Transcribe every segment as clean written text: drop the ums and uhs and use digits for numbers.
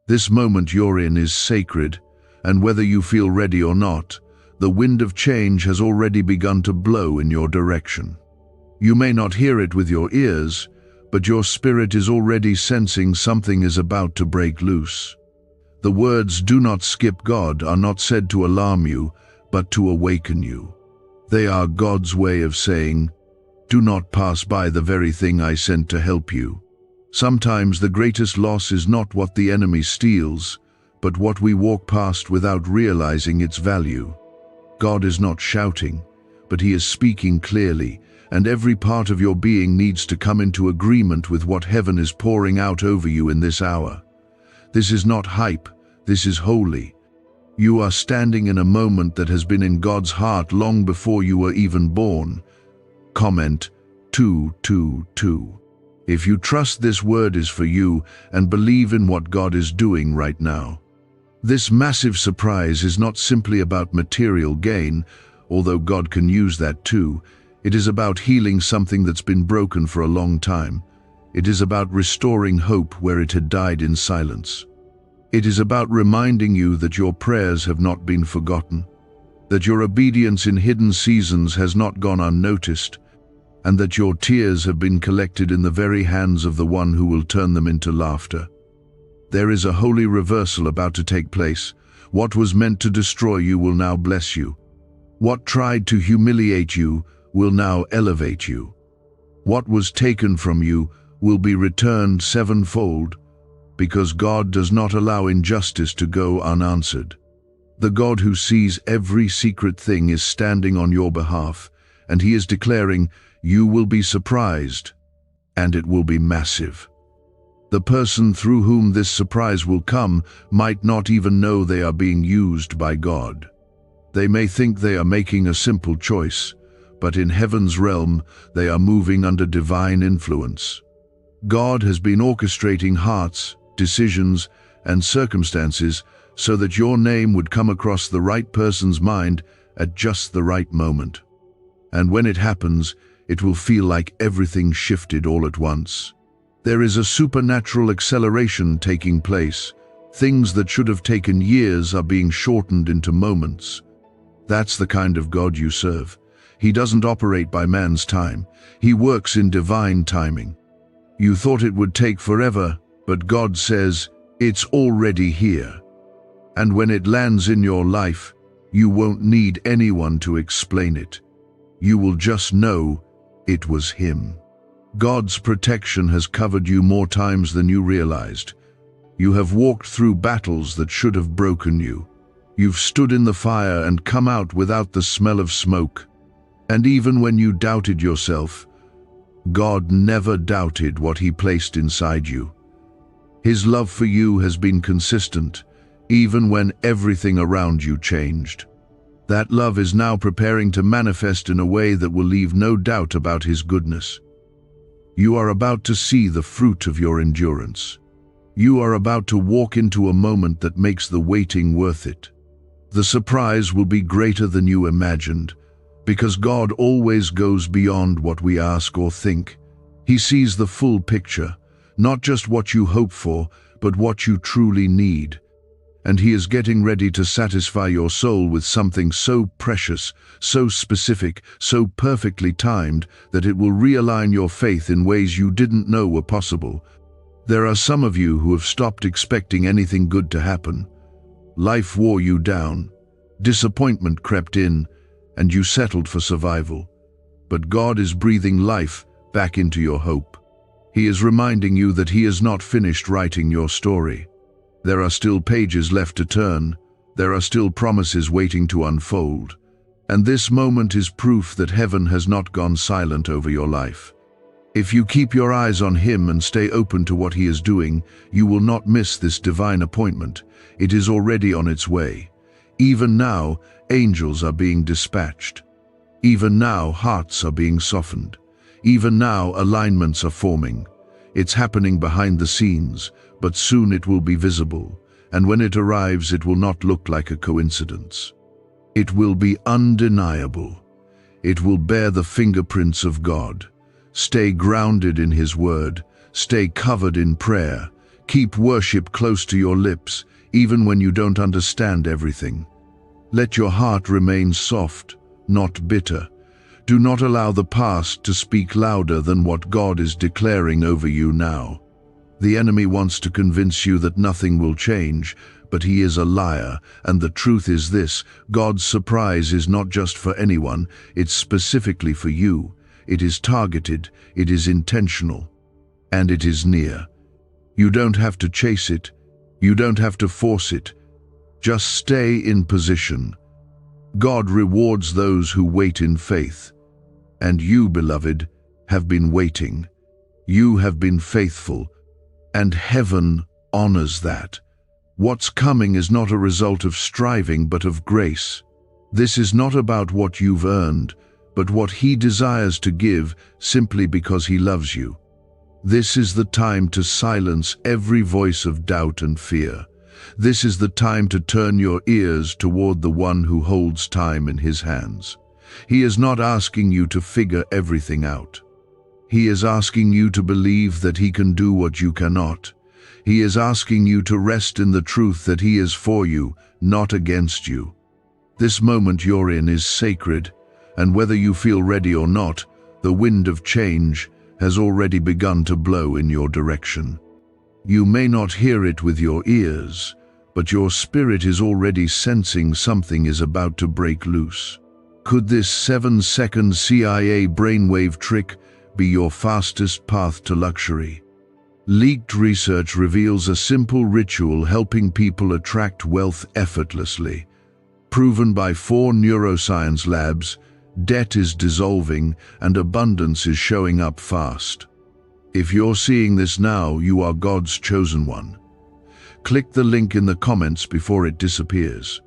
This moment you're in is sacred, and whether you feel ready or not, the wind of change has already begun to blow in your direction. You may not hear it with your ears, but your spirit is already sensing something is about to break loose. The words "do not skip God" are not said to alarm you, but to awaken you. They are God's way of saying, "Do not pass by the very thing I sent to help you." Sometimes the greatest loss is not what the enemy steals, but what we walk past without realizing its value. God is not shouting, but He is speaking clearly, and every part of your being needs to come into agreement with what heaven is pouring out over you in this hour. This is not hype, this is holy. You are standing in a moment that has been in God's heart long before you were even born. Comment 222. If you trust this word is for you and believe in what God is doing right now. This massive surprise is not simply about material gain, although God can use that too. It is about healing something that's been broken for a long time. It is about restoring hope where it had died in silence. It is about reminding you that your prayers have not been forgotten, that your obedience in hidden seasons has not gone unnoticed, and that your tears have been collected in the very hands of the one who will turn them into laughter. There is a holy reversal about to take place. What was meant to destroy you will now bless you. What tried to humiliate you will now elevate you. What was taken from you will be returned sevenfold, because God does not allow injustice to go unanswered. The God who sees every secret thing is standing on your behalf, and He is declaring, "You will be surprised, and it will be massive." The person through whom this surprise will come might not even know they are being used by God. They may think they are making a simple choice, but in heaven's realm, they are moving under divine influence. God has been orchestrating hearts, decisions, and circumstances so that your name would come across the right person's mind at just the right moment. And when it happens, it will feel like everything shifted all at once. There is a supernatural acceleration taking place. Things that should have taken years are being shortened into moments. That's the kind of God you serve. He doesn't operate by man's time. He works in divine timing. You thought it would take forever, but God says, "It's already here." And when it lands in your life, you won't need anyone to explain it. You will just know it was Him. God's protection has covered you more times than you realized. You have walked through battles that should have broken you. You've stood in the fire and come out without the smell of smoke. And even when you doubted yourself, God never doubted what He placed inside you. His love for you has been consistent, even when everything around you changed. That love is now preparing to manifest in a way that will leave no doubt about His goodness. You are about to see the fruit of your endurance. You are about to walk into a moment that makes the waiting worth it. The surprise will be greater than you imagined, because God always goes beyond what we ask or think. He sees the full picture, not just what you hope for, but what you truly need. And He is getting ready to satisfy your soul with something so precious, so specific, so perfectly timed that it will realign your faith in ways you didn't know were possible. There are some of you who have stopped expecting anything good to happen. Life wore you down, disappointment crept in, and you settled for survival. But God is breathing life back into your hope. He is reminding you that He is not finished writing your story. There are still pages left to turn. There are still promises waiting to unfold. And this moment is proof that heaven has not gone silent over your life. If you keep your eyes on Him and stay open to what He is doing, you will not miss this divine appointment. It is already on its way. Even now, angels are being dispatched. Even now, hearts are being softened. Even now, alignments are forming. It's happening behind the scenes, but soon it will be visible, and when it arrives, it will not look like a coincidence. It will be undeniable. It will bear the fingerprints of God. Stay grounded in His word. Stay covered in prayer. Keep worship close to your lips, even when you don't understand everything. Let your heart remain soft, not bitter. Do not allow the past to speak louder than what God is declaring over you now. The enemy wants to convince you that nothing will change, but he is a liar, and the truth is this: God's surprise is not just for anyone, it's specifically for you. It is targeted, it is intentional, and it is near. You don't have to chase it, you don't have to force it. Just stay in position. God rewards those who wait in faith. And you, beloved, have been waiting. You have been faithful, and heaven honors that. What's coming is not a result of striving, but of grace. This is not about what you've earned, but what He desires to give simply because He loves you. This is the time to silence every voice of doubt and fear. This is the time to turn your ears toward the one who holds time in His hands. He is not asking you to figure everything out. He is asking you to believe that He can do what you cannot. He is asking you to rest in the truth that He is for you, not against you. This moment you're in is sacred, and whether you feel ready or not, the wind of change has already begun to blow in your direction. You may not hear it with your ears, but your spirit is already sensing something is about to break loose. Could this 7-second CIA brainwave trick be your fastest path to luxury? Leaked research reveals a simple ritual helping people attract wealth effortlessly. Proven by 4 neuroscience labs, debt is dissolving and abundance is showing up fast. If you're seeing this now, you are God's chosen one. Click the link in the comments before it disappears.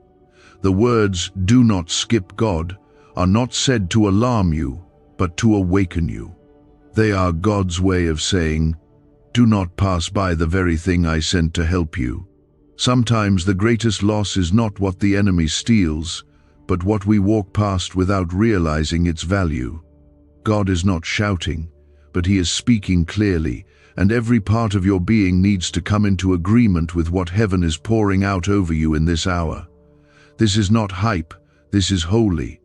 The words, "Do not skip God," are not said to alarm you, but to awaken you. They are God's way of saying, "Do not pass by the very thing I sent to help you." Sometimes the greatest loss is not what the enemy steals, but what we walk past without realizing its value. God is not shouting, but He is speaking clearly, and every part of your being needs to come into agreement with what heaven is pouring out over you in this hour. This is not hype, this is holy.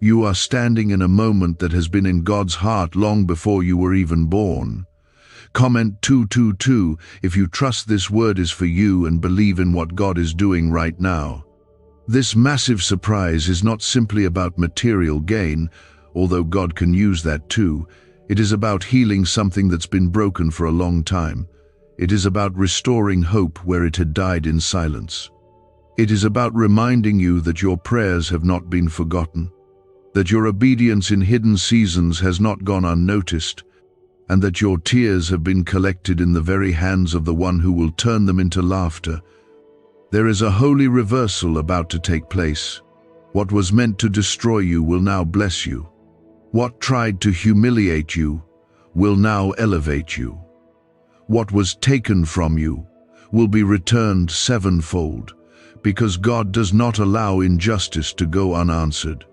You are standing in a moment that has been in God's heart long before you were even born. Comment 222 if you trust this word is for you and believe in what God is doing right now. This massive surprise is not simply about material gain, although God can use that too. It is about healing something that's been broken for a long time. It is about restoring hope where it had died in silence. It is about reminding you that your prayers have not been forgotten, that your obedience in hidden seasons has not gone unnoticed, and that your tears have been collected in the very hands of the one who will turn them into laughter. There is a holy reversal about to take place. What was meant to destroy you will now bless you. What tried to humiliate you will now elevate you. What was taken from you will be returned sevenfold, because God does not allow injustice to go unanswered.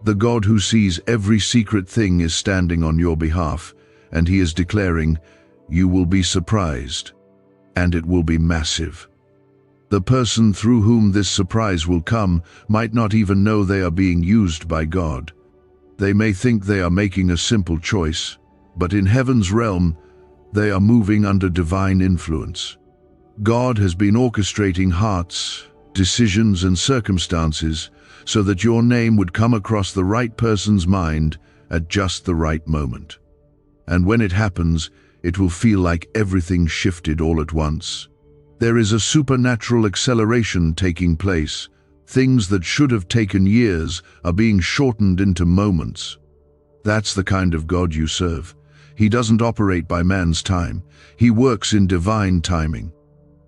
The God who sees every secret thing is standing on your behalf, and He is declaring, "You will be surprised, and it will be massive." The person through whom this surprise will come might not even know they are being used by God. They may think they are making a simple choice, but in heaven's realm, they are moving under divine influence. God has been orchestrating hearts, decisions, and circumstances so that your name would come across the right person's mind at just the right moment. And when it happens, it will feel like everything shifted all at once. There is a supernatural acceleration taking place. Things that should have taken years are being shortened into moments. That's the kind of God you serve. He doesn't operate by man's time. He works in divine timing.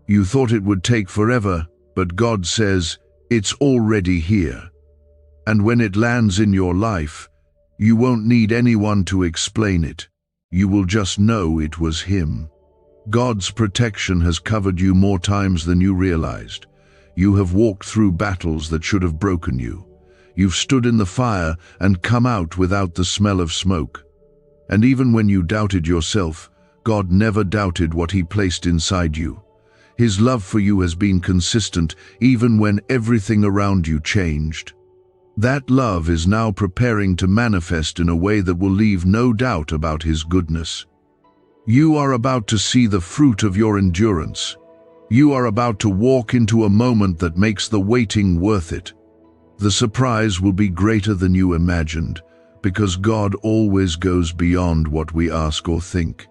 You thought it would take forever, but God says, "It's already here." And when it lands in your life, you won't need anyone to explain it. You will just know it was Him. God's protection has covered you more times than you realized. You have walked through battles that should have broken you. You've stood in the fire and come out without the smell of smoke. And even when you doubted yourself, God never doubted what He placed inside you. His love for you has been consistent even when everything around you changed. That love is now preparing to manifest in a way that will leave no doubt about His goodness. You are about to see the fruit of your endurance. You are about to walk into a moment that makes the waiting worth it. The surprise will be greater than you imagined, because God always goes beyond what we ask or think.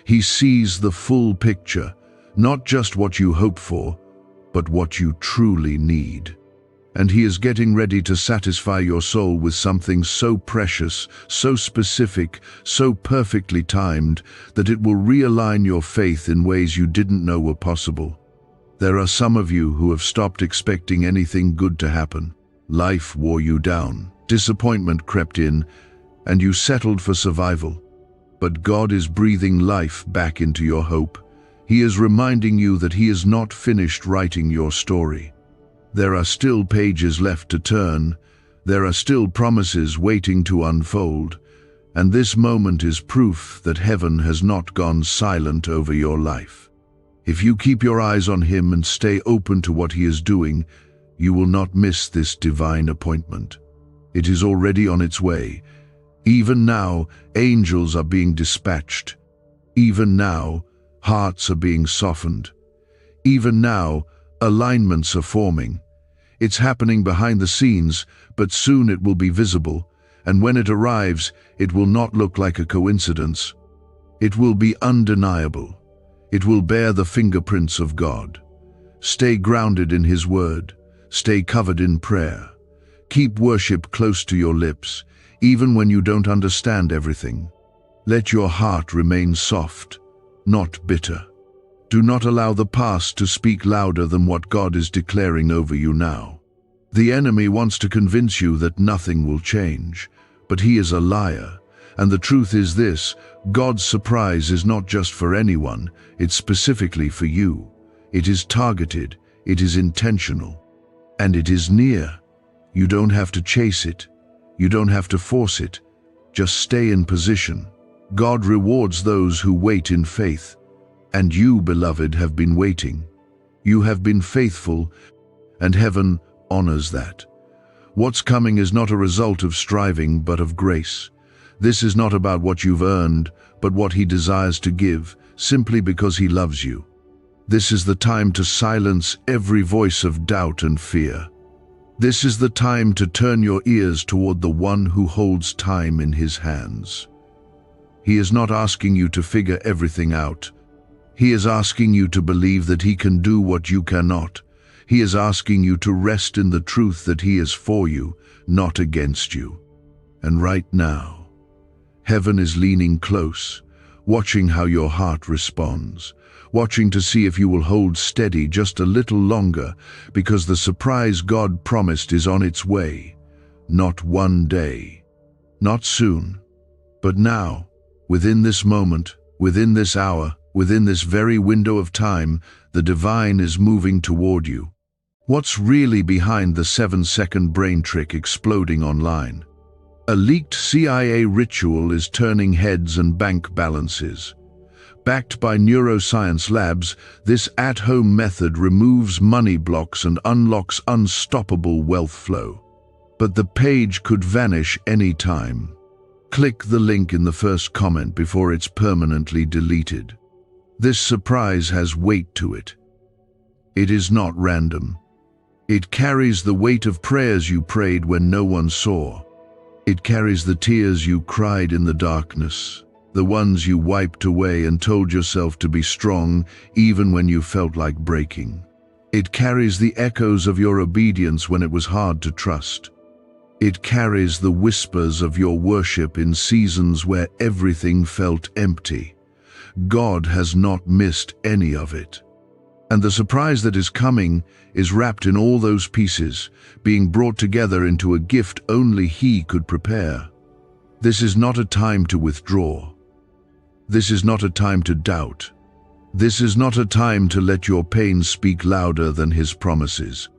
He sees the full picture, not just what you hope for, but what you truly need. And He is getting ready to satisfy your soul with something so precious, so specific, so perfectly timed, that it will realign your faith in ways you didn't know were possible. There are some of you who have stopped expecting anything good to happen. Life wore you down, disappointment crept in, and you settled for survival. But God is breathing life back into your hope. He is reminding you that He is not finished writing your story. There are still pages left to turn. There are still promises waiting to unfold. And this moment is proof that heaven has not gone silent over your life. If you keep your eyes on Him and stay open to what He is doing, you will not miss this divine appointment. It is already on its way. Even now, angels are being dispatched. Even now, hearts are being softened. Even now, alignments are forming. It's happening behind the scenes, but soon it will be visible, and when it arrives, it will not look like a coincidence. It will be undeniable. It will bear the fingerprints of God. Stay grounded in His word. Stay covered in prayer. Keep worship close to your lips, even when you don't understand everything. Let your heart remain soft, not bitter. Do not allow the past to speak louder than what God is declaring over you now. The enemy wants to convince you that nothing will change, but he is a liar. And the truth is this: God's surprise is not just for anyone, it's specifically for you. It is targeted, it is intentional, and it is near. You don't have to chase it. You don't have to force it. Just stay in position. God rewards those who wait in faith. And you, beloved, have been waiting. You have been faithful, and heaven honors that. What's coming is not a result of striving, but of grace. This is not about what you've earned, but what He desires to give, simply because He loves you. This is the time to silence every voice of doubt and fear. This is the time to turn your ears toward the one who holds time in His hands. He is not asking you to figure everything out. He is asking you to believe that He can do what you cannot. He is asking you to rest in the truth that He is for you, not against you. And right now, heaven is leaning close, watching how your heart responds, watching to see if you will hold steady just a little longer, because the surprise God promised is on its way. Not one day, not soon, but now, within this moment, within this hour, within this very window of time, the divine is moving toward you. What's really behind the 7-second brain trick exploding online? A leaked CIA ritual is turning heads and bank balances. Backed by neuroscience labs, this at-home method removes money blocks and unlocks unstoppable wealth flow. But the page could vanish any time. Click the link in the first comment before it's permanently deleted. This surprise has weight to it. It is not random. It carries the weight of prayers you prayed when no one saw. It carries the tears you cried in the darkness, the ones you wiped away and told yourself to be strong even when you felt like breaking. It carries the echoes of your obedience when it was hard to trust. It carries the whispers of your worship in seasons where everything felt empty. God has not missed any of it. And the surprise that is coming is wrapped in all those pieces, being brought together into a gift only He could prepare. This is not a time to withdraw. This is not a time to doubt. This is not a time to let your pain speak louder than His promises.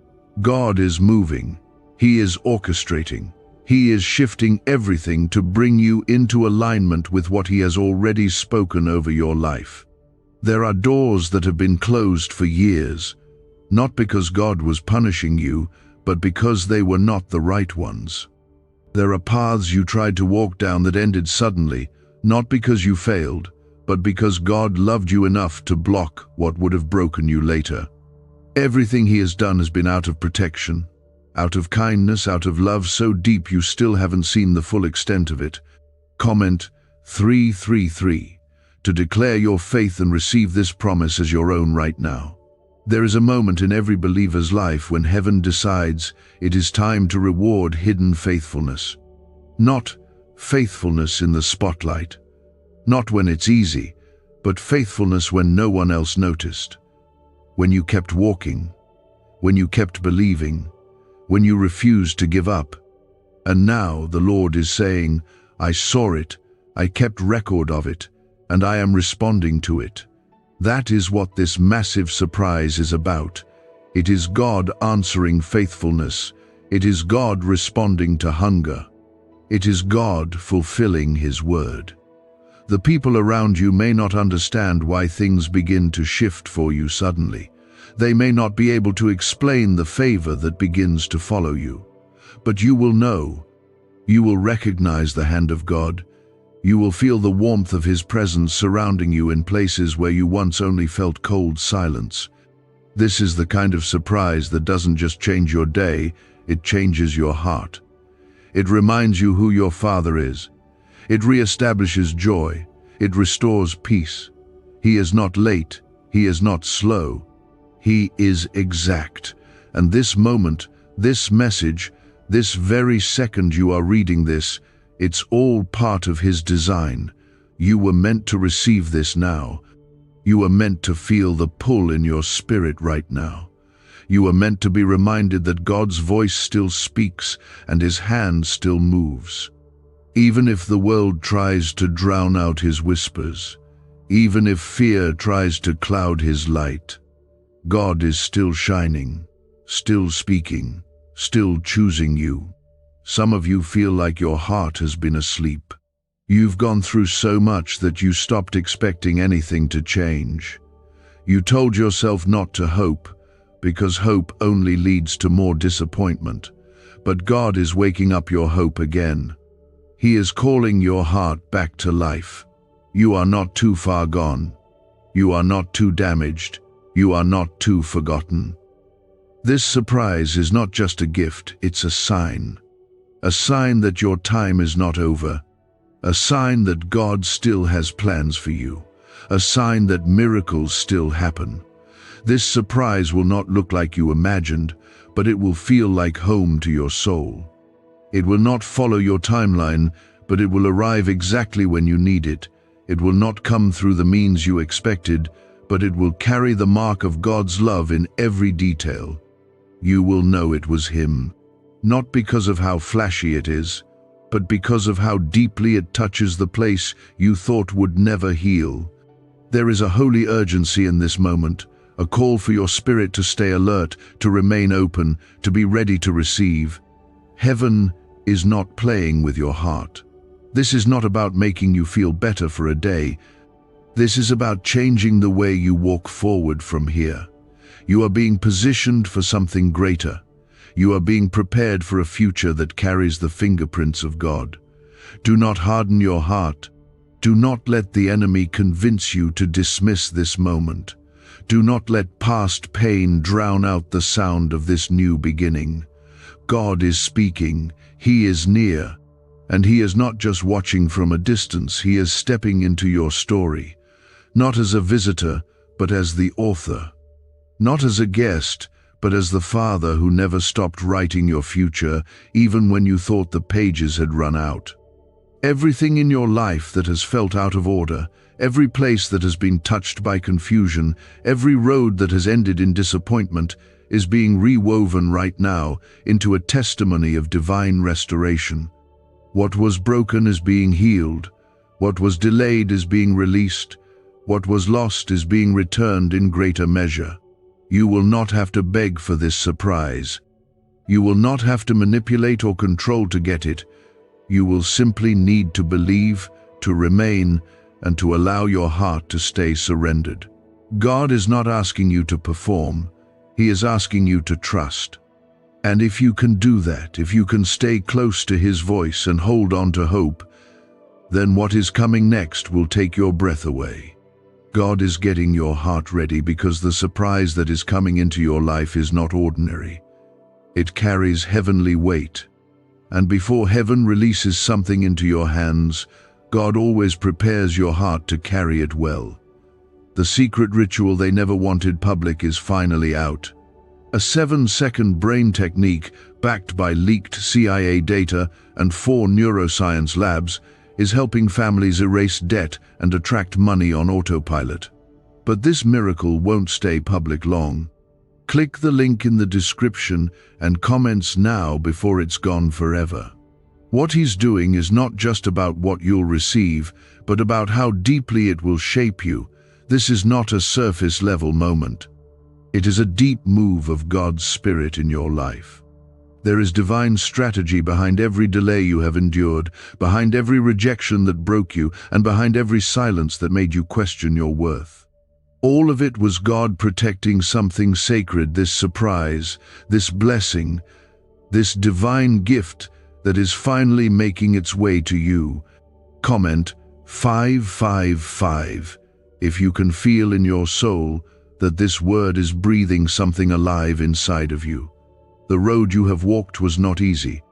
God is moving. He is orchestrating. He is shifting everything to bring you into alignment with what He has already spoken over your life. There are doors that have been closed for years, not because God was punishing you, but because they were not the right ones. There are paths you tried to walk down that ended suddenly, not because you failed, but because God loved you enough to block what would have broken you later. Everything He has done has been out of protection, out of kindness, out of love so deep you still haven't seen the full extent of it. Comment 333 to declare your faith and receive this promise as your own right now. There is a moment in every believer's life when heaven decides it is time to reward hidden faithfulness. Not faithfulness in the spotlight, not when it's easy, but faithfulness when no one else noticed. When you kept walking, when you kept believing, when you refused to give up. And now the Lord is saying, I saw it, I kept record of it, and I am responding to it. That is what this massive surprise is about. It is God answering faithfulness. It is God responding to hunger. It is God fulfilling His word. The people around you may not understand why things begin to shift for you suddenly. They may not be able to explain the favor that begins to follow you. But you will know. You will recognize the hand of God. You will feel the warmth of His presence surrounding you in places where you once only felt cold silence. This is the kind of surprise that doesn't just change your day, it changes your heart. It reminds you who your Father is. It reestablishes joy. It restores peace. He is not late. He is not slow. He is exact. And this moment, this message, this very second you are reading this, it's all part of His design. You were meant to receive this now. You are meant to feel the pull in your spirit right now. You are meant to be reminded that God's voice still speaks and His hand still moves. Even if the world tries to drown out His whispers, even if fear tries to cloud His light, God is still shining, still speaking, still choosing you. Some of you feel like your heart has been asleep. You've gone through so much that you stopped expecting anything to change. You told yourself not to hope, because hope only leads to more disappointment. But God is waking up your hope again. He is calling your heart back to life. You are not too far gone. You are not too damaged. You are not too forgotten. This surprise is not just a gift, it's a sign. A sign that your time is not over. A sign that God still has plans for you. A sign that miracles still happen. This surprise will not look like you imagined, but it will feel like home to your soul. It will not follow your timeline, but it will arrive exactly when you need it. It will not come through the means you expected, but it will carry the mark of God's love in every detail. You will know it was Him, not because of how flashy it is, but because of how deeply it touches the place you thought would never heal. There is a holy urgency in this moment, a call for your spirit to stay alert, to remain open, to be ready to receive. Heaven is not playing with your heart. This is not about making you feel better for a day. This is about changing the way you walk forward from here. You are being positioned for something greater. You are being prepared for a future that carries the fingerprints of God. Do not harden your heart. Do not let the enemy convince you to dismiss this moment. Do not let past pain drown out the sound of this new beginning. God is speaking. He is near. And He is not just watching from a distance. He is stepping into your story. Not as a visitor, but as the author. Not as a guest, but as the Father who never stopped writing your future, even when you thought the pages had run out. Everything in your life that has felt out of order, every place that has been touched by confusion, every road that has ended in disappointment, is being rewoven right now into a testimony of divine restoration. What was broken is being healed. What was delayed is being released. What was lost is being returned in greater measure. You will not have to beg for this surprise. You will not have to manipulate or control to get it. You will simply need to believe, to remain, and to allow your heart to stay surrendered. God is not asking you to perform. He is asking you to trust. And if you can do that, if you can stay close to His voice and hold on to hope, then what is coming next will take your breath away. God is getting your heart ready because the surprise that is coming into your life is not ordinary. It carries heavenly weight. And before heaven releases something into your hands, God always prepares your heart to carry it well. The secret ritual they never wanted public is finally out. A 7-second brain technique backed by leaked CIA data and 4 neuroscience labs is helping families erase debt and attract money on autopilot. But this miracle won't stay public long. Click the link in the description and comments now before it's gone forever. What He's doing is not just about what you'll receive, but about how deeply it will shape you. This is not a surface-level moment. It is a deep move of God's Spirit in your life. There is divine strategy behind every delay you have endured, behind every rejection that broke you, and behind every silence that made you question your worth. All of it was God protecting something sacred, this surprise, this blessing, this divine gift that is finally making its way to you. Comment 555 if you can feel in your soul that this word is breathing something alive inside of you. The road you have walked was not easy.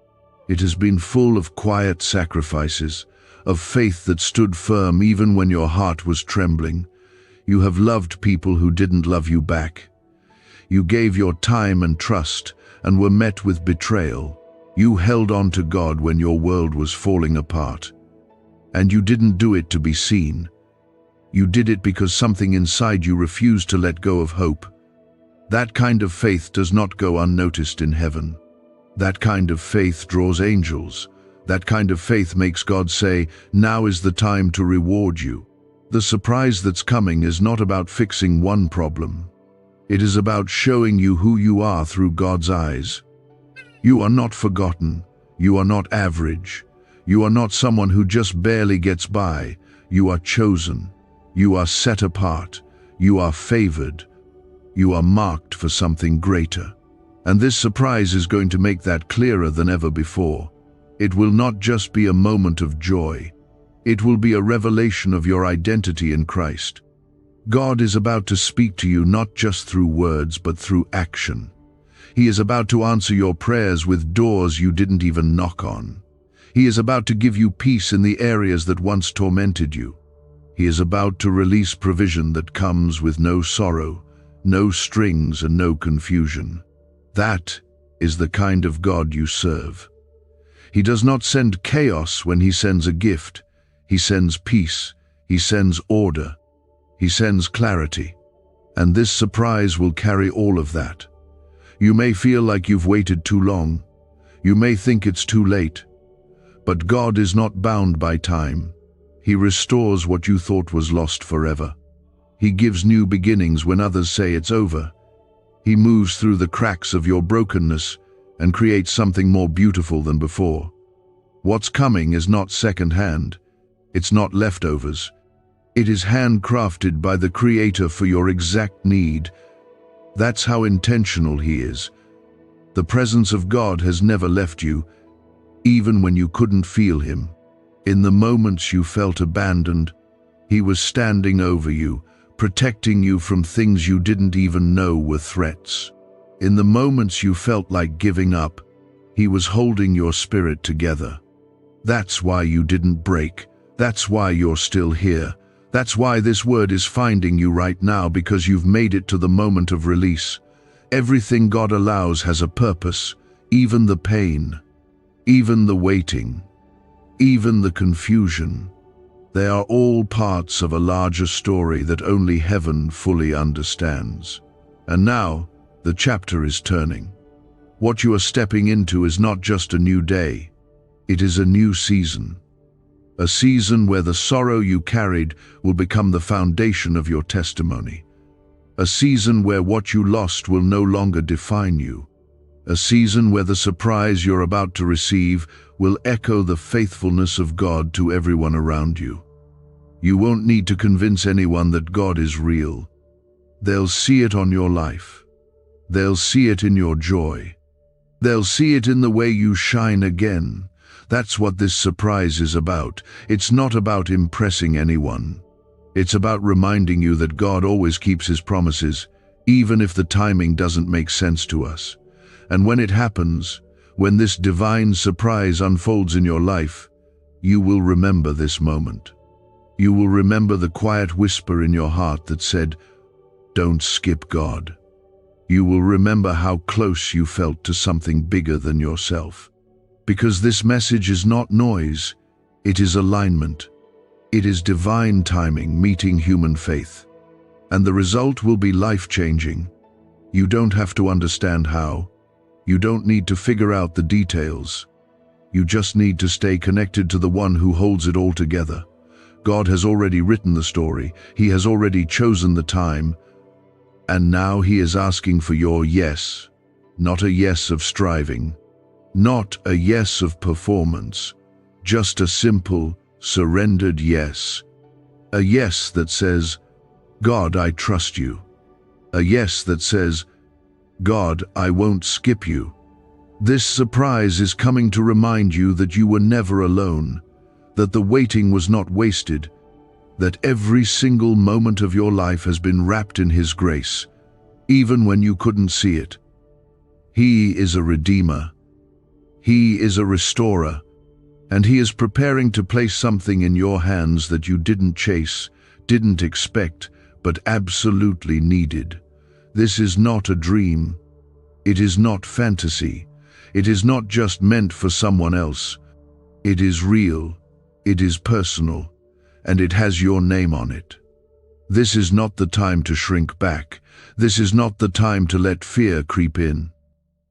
It has been full of quiet sacrifices, of faith that stood firm even when your heart was trembling. You have loved people who didn't love you back. You gave your time and trust and were met with betrayal. You held on to God when your world was falling apart. And you didn't do it to be seen. You did it because something inside you refused to let go of hope. That kind of faith does not go unnoticed in heaven. That kind of faith draws angels. That kind of faith makes God say, "Now is the time to reward you." The surprise that's coming is not about fixing one problem. It is about showing you who you are through God's eyes. You are not forgotten. You are not average. You are not someone who just barely gets by. You are chosen. You are set apart. You are favored. You are marked for something greater. And this surprise is going to make that clearer than ever before. It will not just be a moment of joy. It will be a revelation of your identity in Christ. God is about to speak to you not just through words, but through action. He is about to answer your prayers with doors you didn't even knock on. He is about to give you peace in the areas that once tormented you. He is about to release provision that comes with no sorrow, no strings, and no confusion. That is the kind of God you serve. He does not send chaos when He sends a gift. He sends peace. He sends order. He sends clarity. And this surprise will carry all of that. You may feel like you've waited too long. You may think it's too late. But God is not bound by time. He restores what you thought was lost forever. He gives new beginnings when others say it's over. He moves through the cracks of your brokenness and creates something more beautiful than before. What's coming is not second-hand. It's not leftovers. It is handcrafted by the Creator for your exact need. That's how intentional He is. The presence of God has never left you, even when you couldn't feel Him. In the moments you felt abandoned, He was standing over you, protecting you from things you didn't even know were threats. In the moments you felt like giving up, He was holding your spirit together. That's why you didn't break. That's why you're still here. That's why this word is finding you right now, because you've made it to the moment of release. Everything God allows has a purpose, even the pain, even the waiting, even the confusion. They are all parts of a larger story that only heaven fully understands. And now, the chapter is turning. What you are stepping into is not just a new day. It is a new season. A season where the sorrow you carried will become the foundation of your testimony. A season where what you lost will no longer define you. A season where the surprise you're about to receive will echo the faithfulness of God to everyone around you. You won't need to convince anyone that God is real. They'll see it on your life. They'll see it in your joy. They'll see it in the way you shine again. That's what this surprise is about. It's not about impressing anyone. It's about reminding you that God always keeps his promises, even if the timing doesn't make sense to us. And when it happens, when this divine surprise unfolds in your life, you will remember this moment. You will remember the quiet whisper in your heart that said, "Don't skip God." You will remember how close you felt to something bigger than yourself. Because this message is not noise, it is alignment. It is divine timing meeting human faith. And the result will be life-changing. You don't have to understand how. You don't need to figure out the details. You just need to stay connected to the one who holds it all together. God has already written the story. He has already chosen the time. And now he is asking for your yes, not a yes of striving, not a yes of performance, just a simple, surrendered yes. A yes that says, "God, I trust you." A yes that says, "God, I won't skip you." This surprise is coming to remind you that you were never alone, that the waiting was not wasted, that every single moment of your life has been wrapped in his grace, even when you couldn't see it. He is a redeemer. He is a restorer. And he is preparing to place something in your hands that you didn't chase, didn't expect, but absolutely needed. This is not a dream. It is not fantasy. It is not just meant for someone else. It is real. It is personal. And it has your name on it. This is not the time to shrink back. This is not the time to let fear creep in.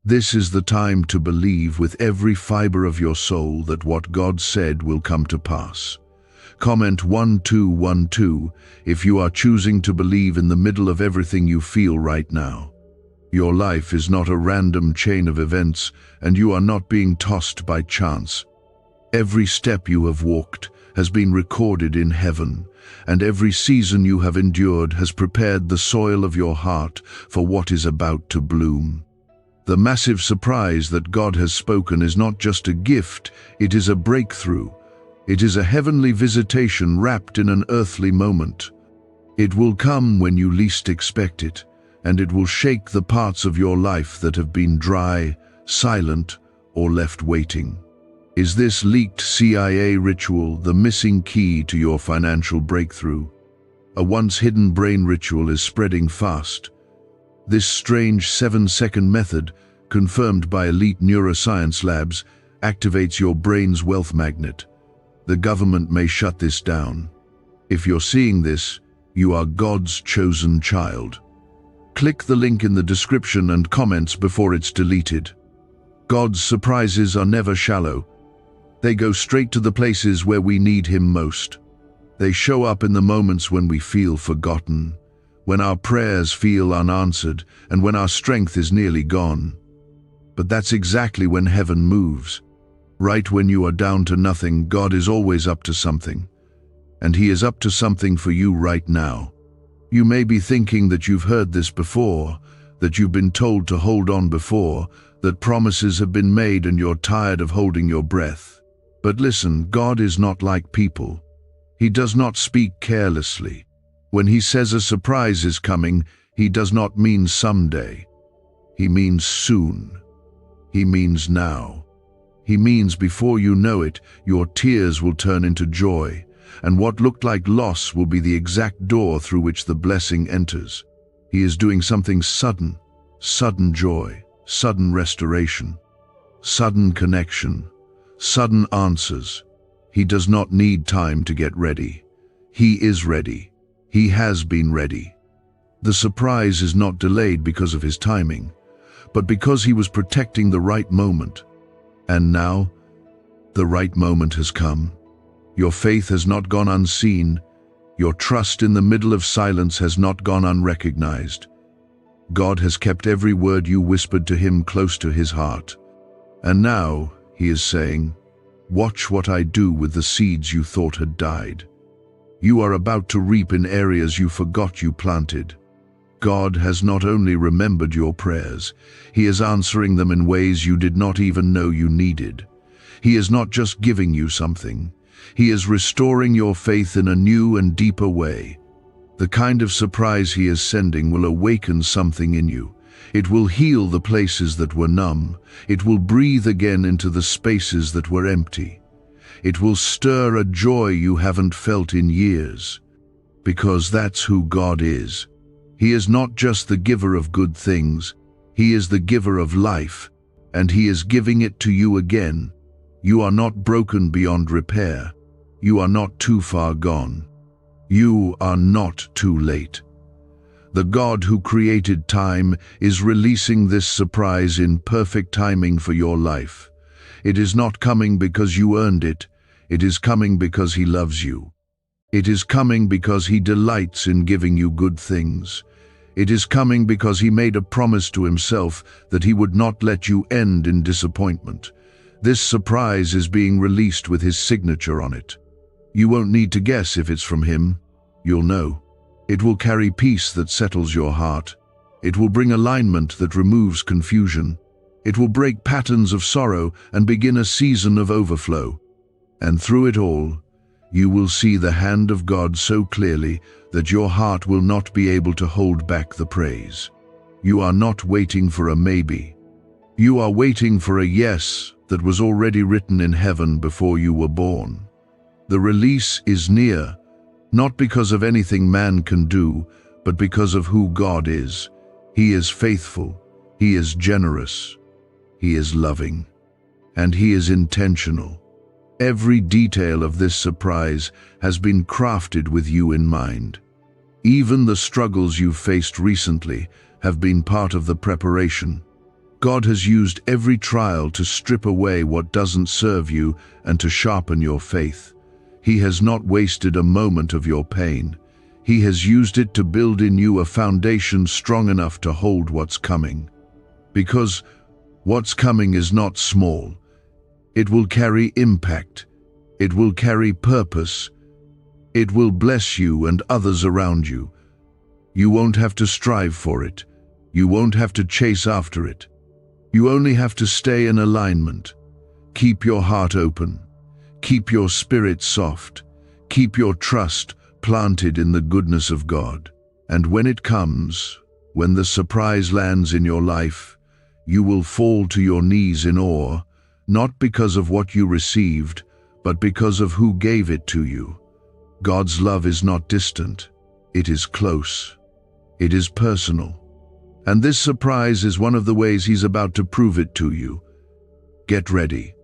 This is the time to believe with every fiber of your soul that what God said will come to pass. Comment 1212 if you are choosing to believe in the middle of everything you feel right now. Your life is not a random chain of events, and you are not being tossed by chance. Every step you have walked has been recorded in heaven, and every season you have endured has prepared the soil of your heart for what is about to bloom. The massive surprise that God has spoken is not just a gift, it is a breakthrough. It is a heavenly visitation wrapped in an earthly moment. It will come when you least expect it, and it will shake the parts of your life that have been dry, silent, or left waiting. Is this leaked CIA ritual the missing key to your financial breakthrough? A once hidden brain ritual is spreading fast. This strange 7-second method, confirmed by elite neuroscience labs, activates your brain's wealth magnet. The government may shut this down. If you're seeing this, you are God's chosen child. Click the link in the description and comments before it's deleted. God's surprises are never shallow. They go straight to the places where we need him most. They show up in the moments when we feel forgotten, when our prayers feel unanswered, and when our strength is nearly gone. But that's exactly when heaven moves. Right when you are down to nothing, God is always up to something. And he is up to something for you right now. You may be thinking that you've heard this before, that you've been told to hold on before, that promises have been made and you're tired of holding your breath. But listen, God is not like people. He does not speak carelessly. When he says a surprise is coming, he does not mean someday. He means soon. He means now. He means before you know it, your tears will turn into joy, and what looked like loss will be the exact door through which the blessing enters. He is doing something sudden, sudden joy, sudden restoration, sudden connection, sudden answers. He does not need time to get ready. He is ready. He has been ready. The surprise is not delayed because of his timing, but because he was protecting the right moment. And now, the right moment has come. Your faith has not gone unseen. Your trust in the middle of silence has not gone unrecognized. God has kept every word you whispered to him close to his heart. And now, he is saying, watch what I do with the seeds you thought had died. You are about to reap in areas you forgot you planted. God has not only remembered your prayers, he is answering them in ways you did not even know you needed. He is not just giving you something, he is restoring your faith in a new and deeper way. The kind of surprise he is sending will awaken something in you. It will heal the places that were numb. It will breathe again into the spaces that were empty. It will stir a joy you haven't felt in years. Because that's who God is. He is not just the giver of good things, he is the giver of life, and he is giving it to you again. You are not broken beyond repair. You are not too far gone. You are not too late. The God who created time is releasing this surprise in perfect timing for your life. It is not coming because you earned it. It is coming because he loves you. It is coming because he delights in giving you good things. It is coming because he made a promise to himself that he would not let you end in disappointment. This surprise is being released with his signature on it. You won't need to guess if it's from him. You'll know. It will carry peace that settles your heart. It will bring alignment that removes confusion. It will break patterns of sorrow and begin a season of overflow. And through it all, you will see the hand of God so clearly that your heart will not be able to hold back the praise. You are not waiting for a maybe. You are waiting for a yes that was already written in heaven before you were born. The release is near, not because of anything man can do, but because of who God is. He is faithful, he is generous, he is loving, and he is intentional. Every detail of this surprise has been crafted with you in mind. Even the struggles you've faced recently have been part of the preparation. God has used every trial to strip away what doesn't serve you and to sharpen your faith. He has not wasted a moment of your pain. He has used it to build in you a foundation strong enough to hold what's coming. Because what's coming is not small. It will carry impact. It will carry purpose. It will bless you and others around you. You won't have to strive for it. You won't have to chase after it. You only have to stay in alignment. Keep your heart open. Keep your spirit soft. Keep your trust planted in the goodness of God. And when it comes, when the surprise lands in your life, you will fall to your knees in awe, not because of what you received, but because of who gave it to you. God's love is not distant. It is close. It is personal. And this surprise is one of the ways he's about to prove it to you. Get ready.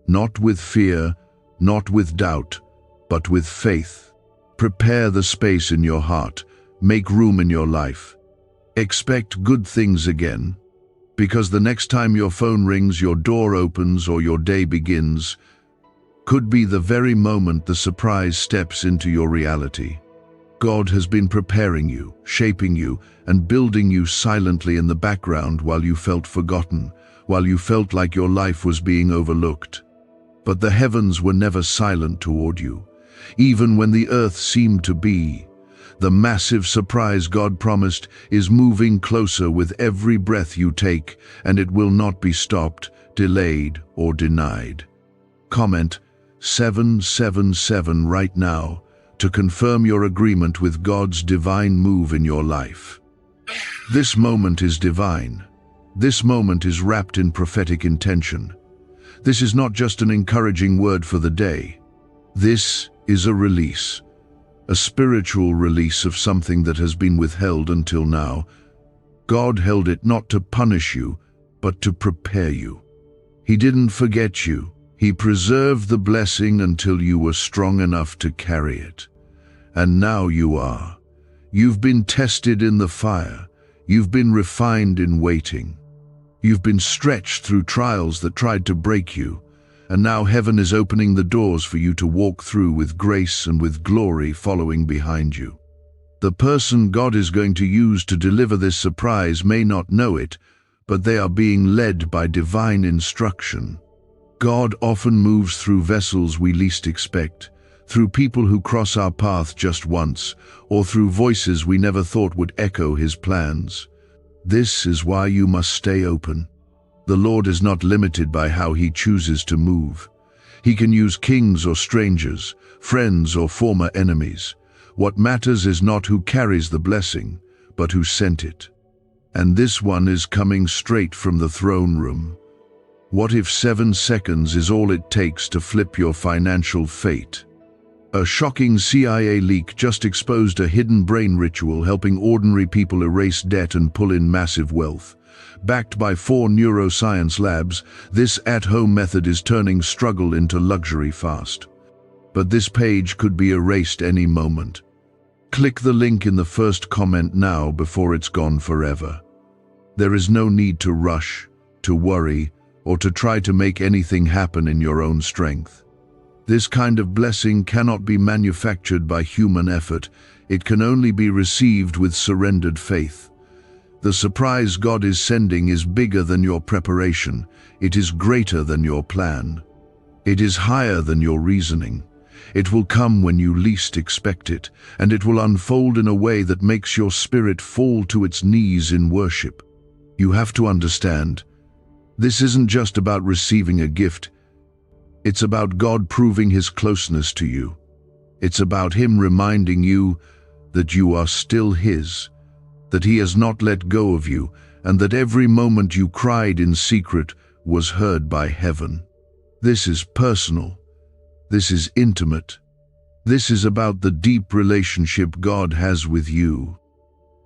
Not with fear, not with doubt, but with faith. Prepare the space in your heart. Make room in your life. Expect good things again, because the next time your phone rings, your door opens, or your day begins, could be the very moment the surprise steps into your reality. God has been preparing you, shaping you, and building you silently in the background while you felt forgotten, while you felt like your life was being overlooked. But the heavens were never silent toward you, even when the earth seemed to be. The massive surprise God promised is moving closer with every breath you take, and it will not be stopped, delayed, or denied. Comment 777 right now to confirm your agreement with God's divine move in your life. This moment is divine. This moment is wrapped in prophetic intention. This is not just an encouraging word for the day. This is a release, a spiritual release of something that has been withheld until now. God held it not to punish you, but to prepare you. He didn't forget you. He preserved the blessing until you were strong enough to carry it. And now you are. You've been tested in the fire. You've been refined in waiting. You've been stretched through trials that tried to break you. And now heaven is opening the doors for you to walk through with grace and with glory following behind you. The person God is going to use to deliver this surprise may not know it, but they are being led by divine instruction. God often moves through vessels we least expect, through people who cross our path just once, or through voices we never thought would echo His plans. This is why you must stay open. The Lord is not limited by how He chooses to move. He can use kings or strangers, friends or former enemies. What matters is not who carries the blessing, but who sent it. And this one is coming straight from the throne room. What if 7 seconds is all it takes to flip your financial fate? A shocking CIA leak just exposed a hidden brain ritual helping ordinary people erase debt and pull in massive wealth. Backed by 4 neuroscience labs, this at-home method is turning struggle into luxury fast. But this page could be erased any moment. Click the link in the first comment now before it's gone forever. There is no need to rush, to worry, or to try to make anything happen in your own strength. This kind of blessing cannot be manufactured by human effort. It can only be received with surrendered faith. The surprise God is sending is bigger than your preparation. It is greater than your plan. It is higher than your reasoning. It will come when you least expect it, and it will unfold in a way that makes your spirit fall to its knees in worship. You have to understand, this isn't just about receiving a gift. It's about God proving His closeness to you. It's about Him reminding you that you are still His, that He has not let go of you, and that every moment you cried in secret was heard by heaven. This is personal. This is intimate. This is about the deep relationship God has with you.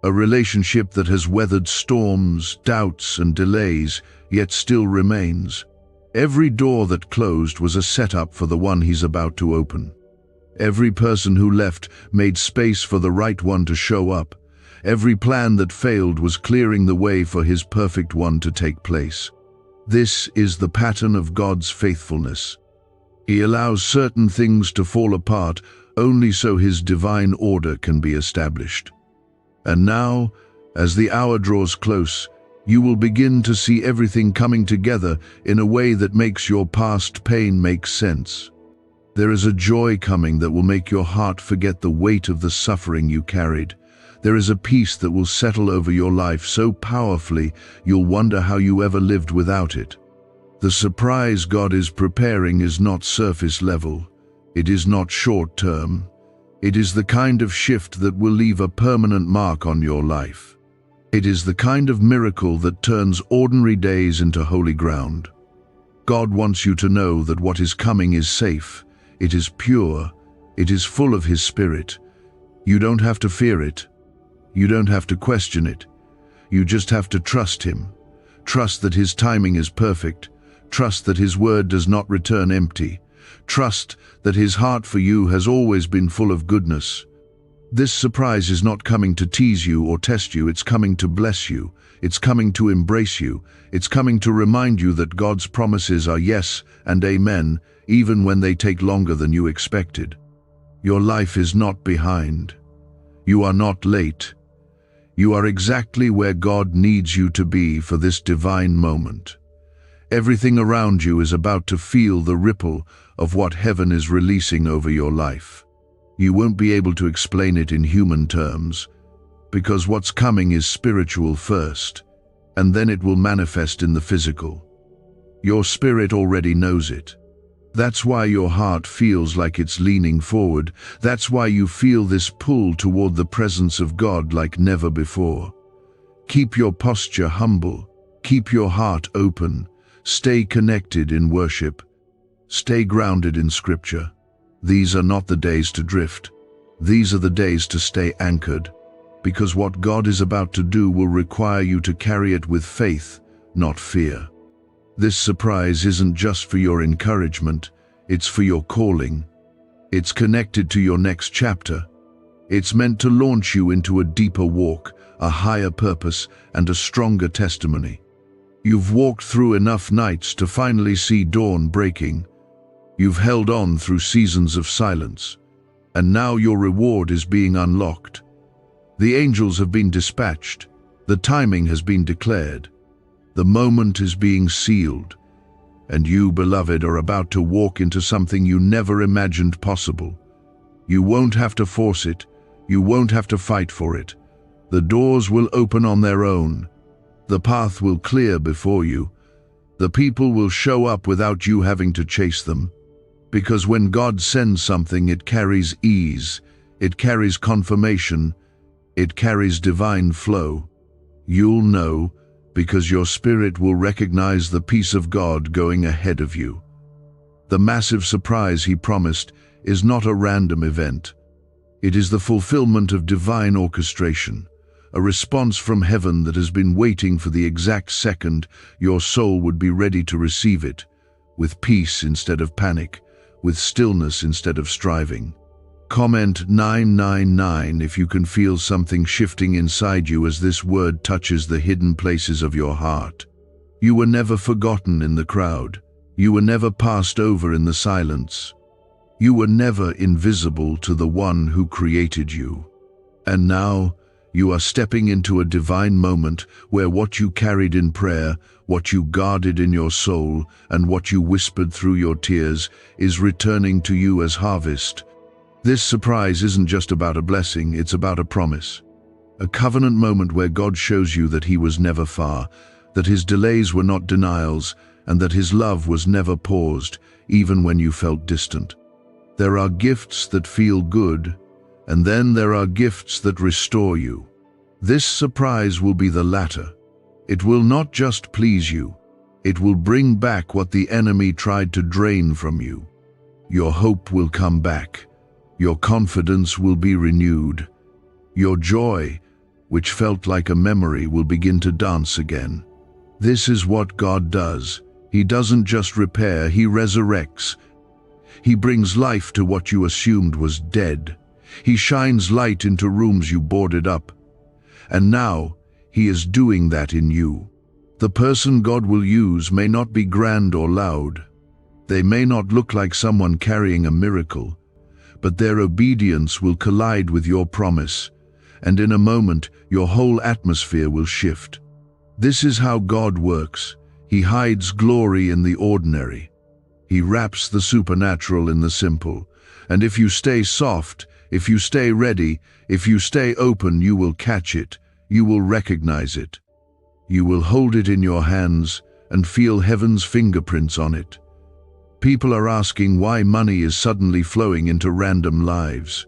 A relationship that has weathered storms, doubts, and delays, yet still remains. Every door that closed was a setup for the one He's about to open. Every person who left made space for the right one to show up. Every plan that failed was clearing the way for His perfect one to take place. This is the pattern of God's faithfulness. He allows certain things to fall apart only so His divine order can be established. And now, as the hour draws close, you will begin to see everything coming together in a way that makes your past pain make sense. There is a joy coming that will make your heart forget the weight of the suffering you carried. There is a peace that will settle over your life so powerfully you'll wonder how you ever lived without it. The surprise God is preparing is not surface level. It is not short term. It is the kind of shift that will leave a permanent mark on your life. It is the kind of miracle that turns ordinary days into holy ground. God wants you to know that what is coming is safe. It is pure. It is full of His Spirit. You don't have to fear it. You don't have to question it. You just have to trust Him. Trust that His timing is perfect. Trust that His word does not return empty. Trust that His heart for you has always been full of goodness. This surprise is not coming to tease you or test you. It's coming to bless you. It's coming to embrace you. It's coming to remind you that God's promises are yes and amen, even when they take longer than you expected. Your life is not behind. You are not late. You are exactly where God needs you to be for this divine moment. Everything around you is about to feel the ripple of what heaven is releasing over your life. You won't be able to explain it in human terms, because what's coming is spiritual first, and then it will manifest in the physical. Your spirit already knows it. That's why your heart feels like it's leaning forward. That's why you feel this pull toward the presence of God like never before. Keep your posture humble. Keep your heart open. Stay connected in worship. Stay grounded in Scripture. These are not the days to drift. These are the days to stay anchored, because what God is about to do will require you to carry it with faith, not fear. This surprise isn't just for your encouragement, it's for your calling. It's connected to your next chapter. It's meant to launch you into a deeper walk, a higher purpose, and a stronger testimony. You've walked through enough nights to finally see dawn breaking. You've held on through seasons of silence, and now your reward is being unlocked. The angels have been dispatched. The timing has been declared. The moment is being sealed. And you, beloved, are about to walk into something you never imagined possible. You won't have to force it. You won't have to fight for it. The doors will open on their own. The path will clear before you. The people will show up without you having to chase them. Because when God sends something, it carries ease, it carries confirmation, it carries divine flow. You'll know, because your spirit will recognize the peace of God going ahead of you. The massive surprise He promised is not a random event. It is the fulfillment of divine orchestration, a response from heaven that has been waiting for the exact second your soul would be ready to receive it, with peace instead of panic, with stillness instead of striving. Comment 999 if you can feel something shifting inside you as this word touches the hidden places of your heart. You were never forgotten in the crowd. You were never passed over in the silence. You were never invisible to the one who created you. And now, you are stepping into a divine moment where what you carried in prayer, what you guarded in your soul, and what you whispered through your tears is returning to you as harvest. This surprise isn't just about a blessing, it's about a promise. A covenant moment where God shows you that He was never far, that His delays were not denials, and that His love was never paused, even when you felt distant. There are gifts that feel good, and then there are gifts that restore you. This surprise will be the latter. It will not just please you, it will bring back what the enemy tried to drain from you. Your hope will come back. Your confidence will be renewed. Your joy, which felt like a memory, will begin to dance again. This is what God does. He doesn't just repair, He resurrects. He brings life to what you assumed was dead. He shines light into rooms you boarded up. And now, He is doing that in you. The person God will use may not be grand or loud. They may not look like someone carrying a miracle, but their obedience will collide with your promise, and in a moment, your whole atmosphere will shift. This is how God works. He hides glory in the ordinary. He wraps the supernatural in the simple. And if you stay soft, if you stay ready, if you stay open, you will catch it. You will recognize it. You will hold it in your hands and feel heaven's fingerprints on it. People are asking why money is suddenly flowing into random lives.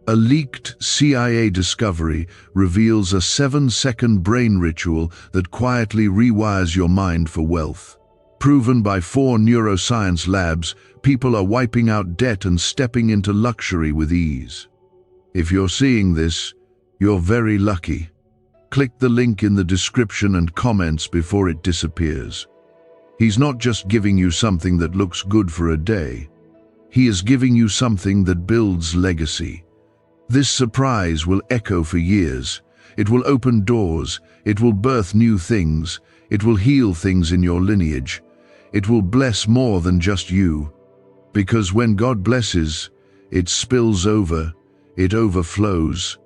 A leaked CIA discovery reveals a 7-second brain ritual that quietly rewires your mind for wealth. Proven by 4 neuroscience labs, people are wiping out debt and stepping into luxury with ease. If you're seeing this, you're very lucky. Click the link in the description and comments before it disappears. He's not just giving you something that looks good for a day. He is giving you something that builds legacy. This surprise will echo for years. It will open doors. It will birth new things. It will heal things in your lineage. It will bless more than just you. Because when God blesses, it spills over, it overflows.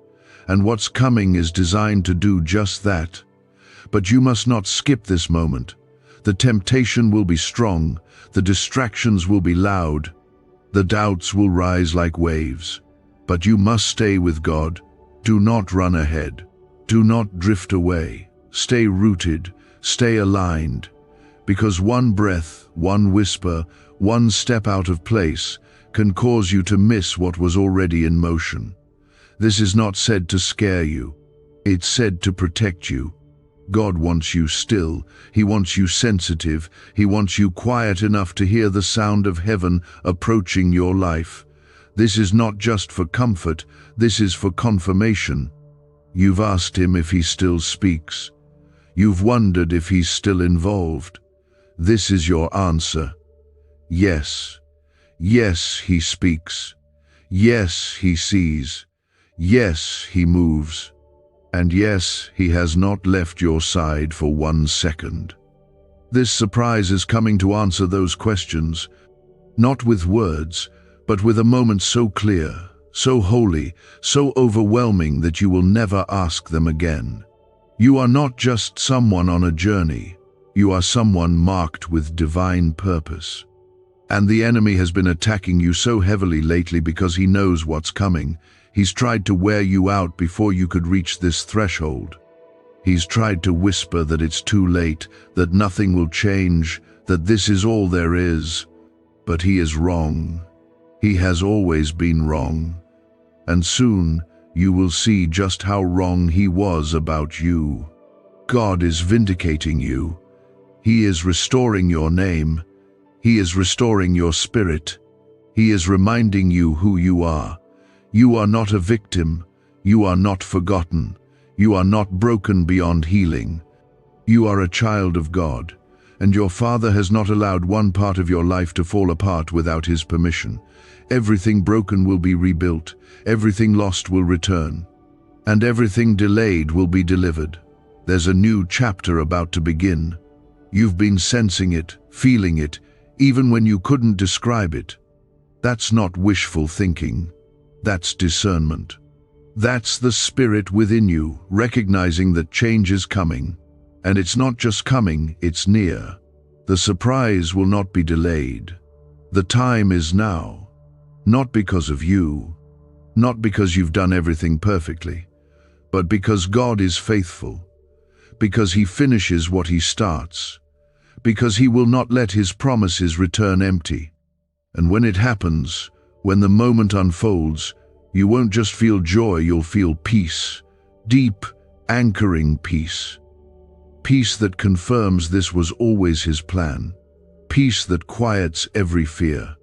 And what's coming is designed to do just that. But you must not skip this moment. The temptation will be strong. The distractions will be loud. The doubts will rise like waves. But you must stay with God. Do not run ahead. Do not drift away. Stay rooted. Stay aligned. Because one breath, one whisper, one step out of place can cause you to miss what was already in motion. This is not said to scare you. It's said to protect you. God wants you still. He wants you sensitive. He wants you quiet enough to hear the sound of heaven approaching your life. This is not just for comfort. This is for confirmation. You've asked Him if He still speaks. You've wondered if He's still involved. This is your answer. Yes. Yes, He speaks. Yes, He sees. Yes, He moves. And yes, He has not left your side for 1 second. This surprise is coming to answer those questions, not with words, but with a moment so clear, so holy, so overwhelming that you will never ask them again. You are not just someone on a journey. You are someone marked with divine purpose. And the enemy has been attacking you so heavily lately because he knows what's coming. He's tried to wear you out before you could reach this threshold. He's tried to whisper that it's too late, that nothing will change, that this is all there is. But he is wrong. He has always been wrong. And soon you will see just how wrong he was about you. God is vindicating you. He is restoring your name. He is restoring your spirit. He is reminding you who you are. You are not a victim. You are not forgotten. You are not broken beyond healing. You are a child of God, and your Father has not allowed one part of your life to fall apart without His permission. Everything broken will be rebuilt, everything lost will return, and everything delayed will be delivered. There's a new chapter about to begin. You've been sensing it, feeling it, even when you couldn't describe it. That's not wishful thinking. That's discernment. That's the Spirit within you, recognizing that change is coming. And it's not just coming, it's near. The surprise will not be delayed. The time is now. Not because of you, not because you've done everything perfectly, but because God is faithful, because He finishes what He starts, because He will not let His promises return empty. And when it happens, when the moment unfolds, you won't just feel joy, you'll feel peace, deep, anchoring peace. Peace that confirms this was always His plan. Peace that quiets every fear.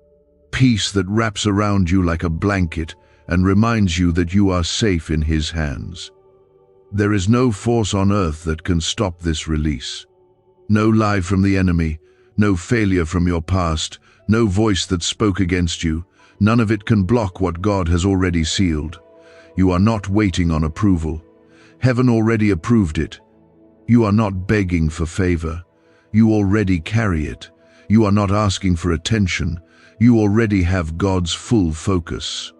Peace that wraps around you like a blanket and reminds you that you are safe in His hands. There is no force on earth that can stop this release. No lie from the enemy, no failure from your past, no voice that spoke against you. None of it can block what God has already sealed. You are not waiting on approval. Heaven already approved it. You are not begging for favor. You already carry it. You are not asking for attention. You already have God's full focus.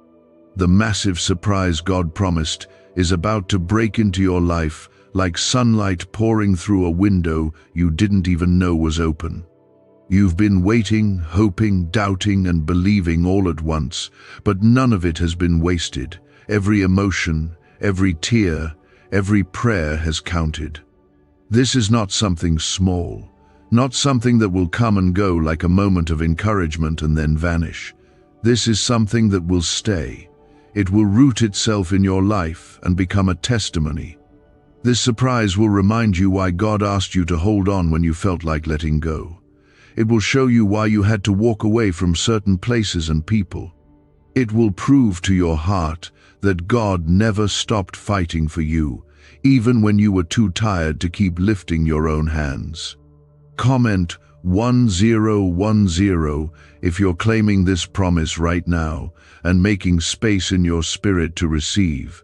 The massive surprise God promised is about to break into your life like sunlight pouring through a window you didn't even know was open. You've been waiting, hoping, doubting, and believing all at once, but none of it has been wasted. Every emotion, every tear, every prayer has counted. This is not something small, not something that will come and go like a moment of encouragement and then vanish. This is something that will stay. It will root itself in your life and become a testimony. This surprise will remind you why God asked you to hold on when you felt like letting go. It will show you why you had to walk away from certain places and people. It will prove to your heart that God never stopped fighting for you, even when you were too tired to keep lifting your own hands. Comment 1010 if you're claiming this promise right now and making space in your spirit to receive.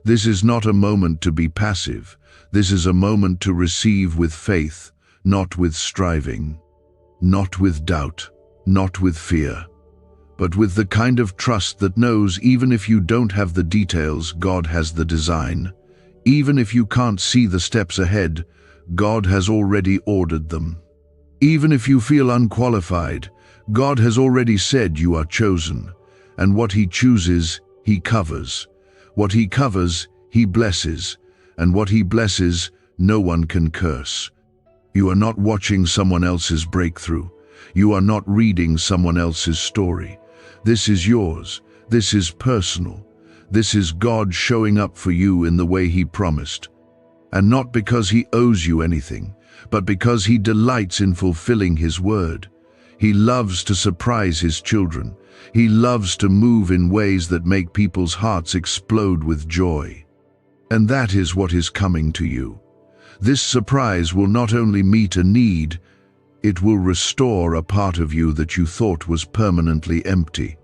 This is not a moment to be passive. This is a moment to receive with faith, not with striving. Not with doubt, not with fear, but with the kind of trust that knows even if you don't have the details, God has the design. Even if you can't see the steps ahead, God has already ordered them. Even if you feel unqualified, God has already said you are chosen, and what He chooses, He covers. What He covers, He blesses, and what He blesses, no one can curse. You are not watching someone else's breakthrough. You are not reading someone else's story. This is yours. This is personal. This is God showing up for you in the way He promised. And not because He owes you anything, but because He delights in fulfilling His word. He loves to surprise His children. He loves to move in ways that make people's hearts explode with joy. And that is what is coming to you. This surprise will not only meet a need, it will restore a part of you that you thought was permanently empty.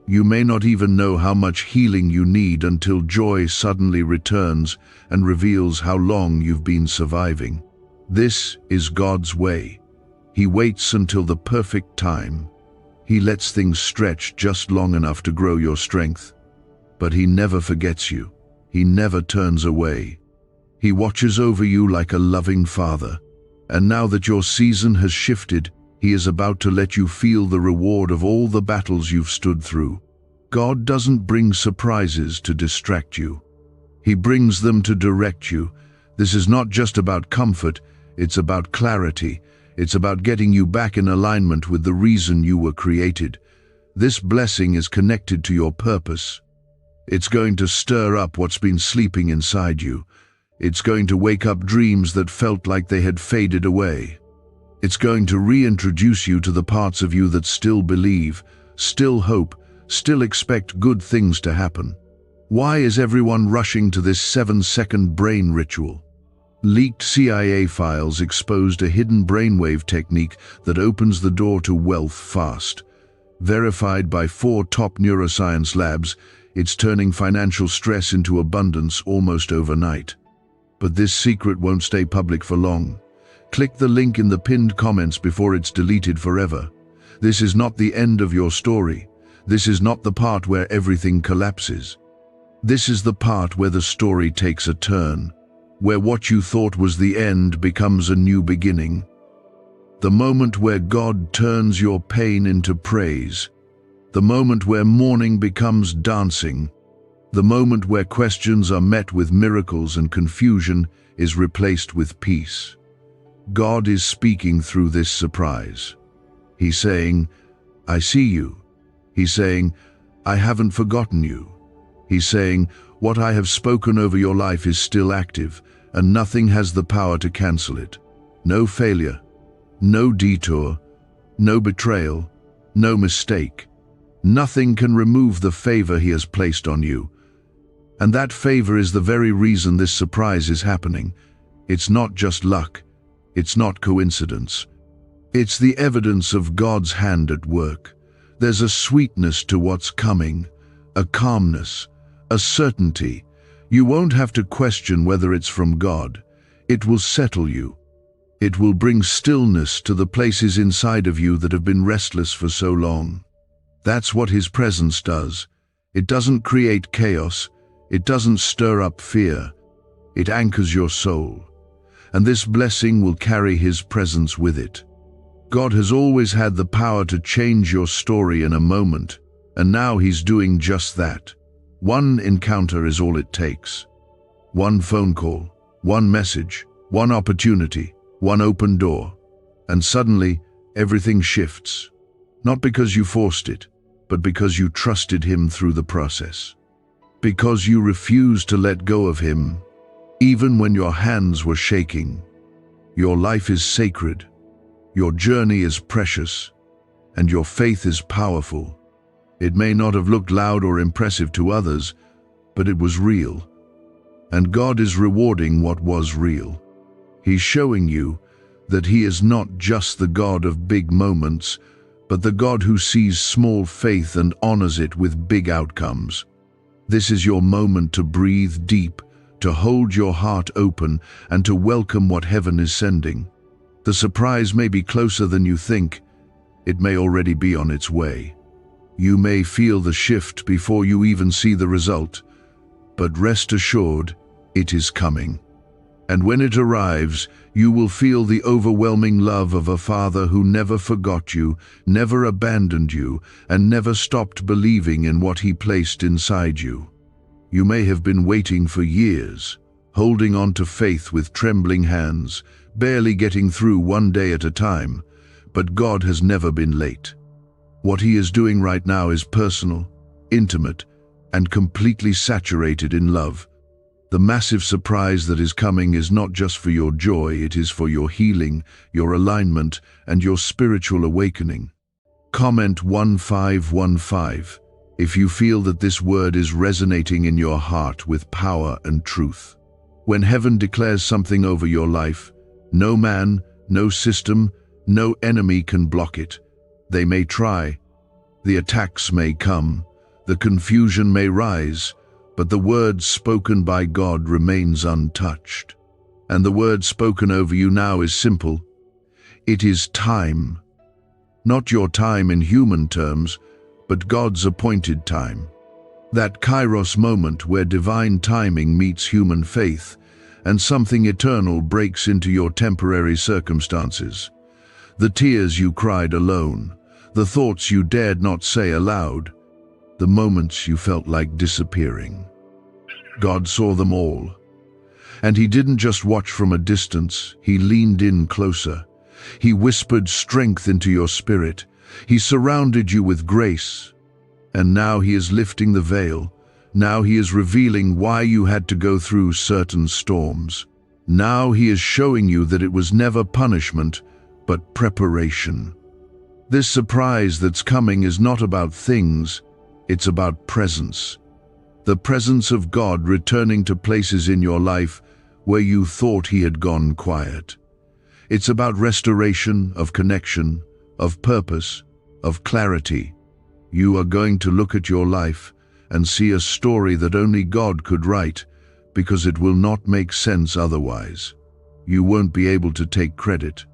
You may not even know how much healing you need until joy suddenly returns and reveals how long you've been surviving. This is God's way. He waits until the perfect time. He lets things stretch just long enough to grow your strength. But he never forgets you. He never turns away. He watches over you like a loving father. And now that your season has shifted, he is about to let you feel the reward of all the battles you've stood through. God doesn't bring surprises to distract you. He brings them to direct you. This is not just about comfort, it's about clarity. It's about getting you back in alignment with the reason you were created. This blessing is connected to your purpose. It's going to stir up what's been sleeping inside you. It's going to wake up dreams that felt like they had faded away. It's going to reintroduce you to the parts of you that still believe, still hope, still expect good things to happen. Why is everyone rushing to this 7-second brain ritual? Leaked CIA files exposed a hidden brainwave technique that opens the door to wealth fast. Verified by 4 top neuroscience labs, it's turning financial stress into abundance almost overnight. But this secret won't stay public for long. Click the link in the pinned comments before it's deleted forever. This is not the end of your story. This is not the part where everything collapses. This is the part where the story takes a turn, where what you thought was the end becomes a new beginning. The moment where God turns your pain into praise. The moment where mourning becomes dancing. The moment where questions are met with miracles and confusion is replaced with peace. God is speaking through this surprise. He's saying, I see you. He's saying, I haven't forgotten you. He's saying, what I have spoken over your life is still active, and nothing has the power to cancel it. No failure, no detour, no betrayal, no mistake. Nothing can remove the favor he has placed on you. And that favor is the very reason this surprise is happening. It's not just luck. It's not coincidence. It's the evidence of God's hand at work. There's a sweetness to what's coming, a calmness, a certainty. You won't have to question whether it's from God. It will settle you. It will bring stillness to the places inside of you that have been restless for so long. That's what his presence does. It doesn't create chaos. It doesn't stir up fear. It anchors your soul. And this blessing will carry his presence with it. God has always had the power to change your story in a moment, and now he's doing just that. One encounter is all it takes. One phone call, one message, one opportunity, one open door. And suddenly, everything shifts. Not because you forced it, but because you trusted him through the process. Because you refused to let go of him, even when your hands were shaking. Your life is sacred. Your journey is precious. And your faith is powerful. It may not have looked loud or impressive to others, but it was real. And God is rewarding what was real. He's showing you that he is not just the God of big moments, but the God who sees small faith and honors it with big outcomes. This is your moment to breathe deep, to hold your heart open, and to welcome what heaven is sending. The surprise may be closer than you think. It may already be on its way. You may feel the shift before you even see the result, but rest assured, it is coming. And when it arrives, you will feel the overwhelming love of a Father who never forgot you, never abandoned you, and never stopped believing in what he placed inside you. You may have been waiting for years, holding on to faith with trembling hands, barely getting through one day at a time, but God has never been late. What he is doing right now is personal, intimate, and completely saturated in love. The massive surprise that is coming is not just for your joy, it is for your healing, your alignment, and your spiritual awakening. Comment 1515 if you feel that this word is resonating in your heart with power and truth. When heaven declares something over your life, no man, no system, no enemy can block it. They may try, the attacks may come, the confusion may rise, but the word spoken by God remains untouched. And the word spoken over you now is simple. It is time. Not your time in human terms, but God's appointed time. That kairos moment where divine timing meets human faith and something eternal breaks into your temporary circumstances. The tears you cried alone, the thoughts you dared not say aloud, the moments you felt like disappearing. God saw them all. And he didn't just watch from a distance, he leaned in closer. He whispered strength into your spirit. He surrounded you with grace. And now he is lifting the veil. Now he is revealing why you had to go through certain storms. Now he is showing you that it was never punishment, but preparation. This surprise that's coming is not about things, it's about presence. The presence of God returning to places in your life where you thought he had gone quiet. It's about restoration of connection, of purpose, of clarity. You are going to look at your life and see a story that only God could write, because it will not make sense otherwise. You won't be able to take credit.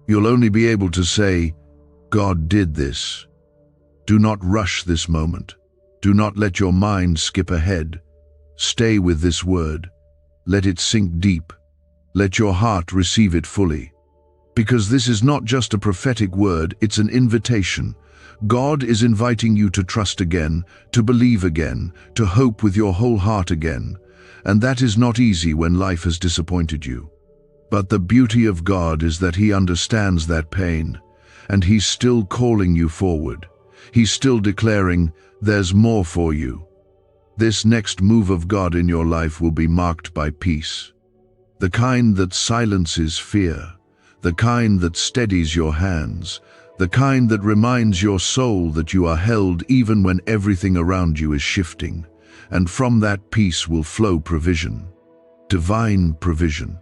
You'll only be able to say, God did this. Do not rush this moment. Do not let your mind skip ahead. Stay with this word. Let it sink deep. Let your heart receive it fully. Because this is not just a prophetic word, it's an invitation. God is inviting you to trust again, to believe again, to hope with your whole heart again. And that is not easy when life has disappointed you. But the beauty of God is that he understands that pain, and he's still calling you forward. He's still declaring, there's more for you. This next move of God in your life will be marked by peace. The kind that silences fear, the kind that steadies your hands, the kind that reminds your soul that you are held even when everything around you is shifting. And from that peace will flow provision, divine provision.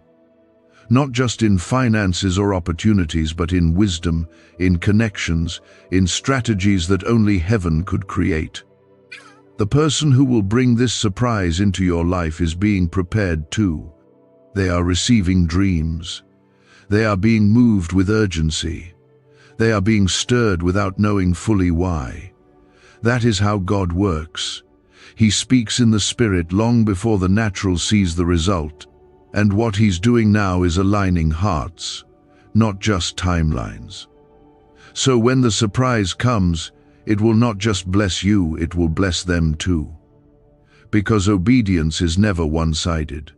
Not just in finances or opportunities, but in wisdom, in connections, in strategies that only heaven could create. The person who will bring this surprise into your life is being prepared too. They are receiving dreams. They are being moved with urgency. They are being stirred without knowing fully why. That is how God works. He speaks in the spirit long before the natural sees the result. And what he's doing now is aligning hearts, not just timelines. So when the surprise comes, it will not just bless you, it will bless them too. Because obedience is never one-sided.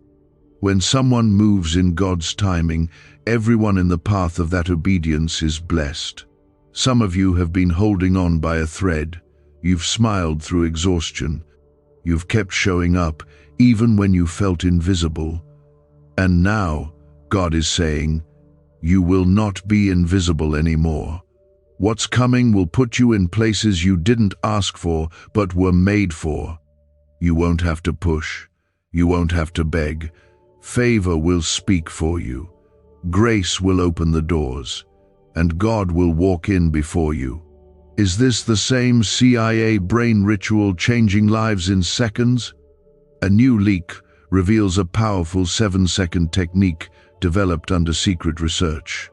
When someone moves in God's timing, everyone in the path of that obedience is blessed. Some of you have been holding on by a thread. You've smiled through exhaustion. You've kept showing up, even when you felt invisible. And now, God is saying, you will not be invisible anymore. What's coming will put you in places you didn't ask for, but were made for. You won't have to push. You won't have to beg. Favor will speak for you. Grace will open the doors. And God will walk in before you. Is this the same CIA brain ritual changing lives in seconds? A new leak reveals a powerful 7-second technique developed under secret research.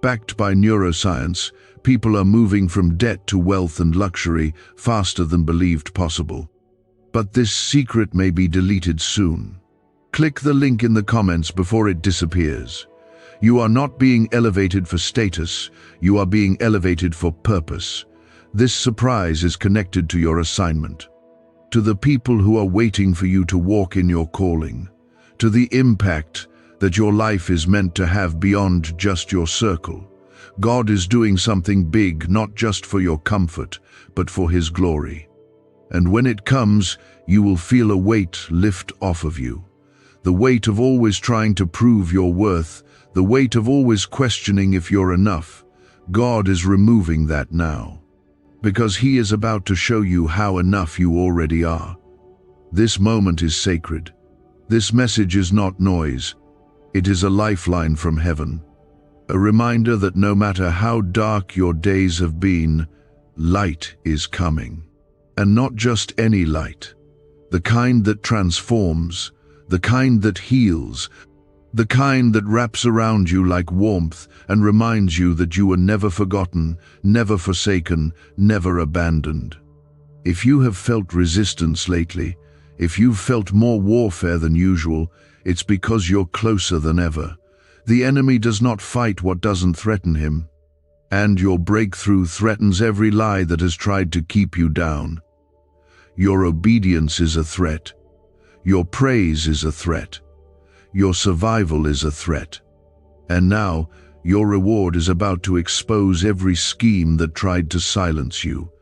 Backed by neuroscience, people are moving from debt to wealth and luxury faster than believed possible. But this secret may be deleted soon. Click the link in the comments before it disappears. You are not being elevated for status, you are being elevated for purpose. This surprise is connected to your assignment. To the people who are waiting for you to walk in your calling, to the impact that your life is meant to have beyond just your circle. God is doing something big, not just for your comfort, but for his glory. And when it comes, you will feel a weight lift off of you. The weight of always trying to prove your worth, the weight of always questioning if you're enough. God is removing that now. Because he is about to show you how enough you already are. This moment is sacred. This message is not noise. It is a lifeline from heaven. A reminder that no matter how dark your days have been, light is coming. And not just any light. The kind that transforms, the kind that heals, the kind that wraps around you like warmth and reminds you that you were never forgotten, never forsaken, never abandoned. If you have felt resistance lately, if you've felt more warfare than usual, it's because you're closer than ever. The enemy does not fight what doesn't threaten him, and your breakthrough threatens every lie that has tried to keep you down. Your obedience is a threat. Your praise is a threat. Your survival is a threat. And now, your reward is about to expose every scheme that tried to silence you.